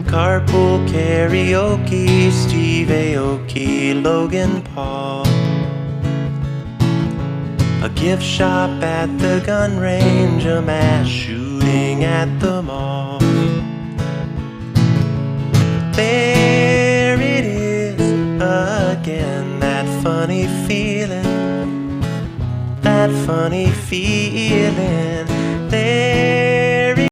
Carpool karaoke, Steve Aoki, Logan Paul. A gift shop at the gun range, a mass shooting at the mall. There it is again, that funny feeling, that funny feeling. There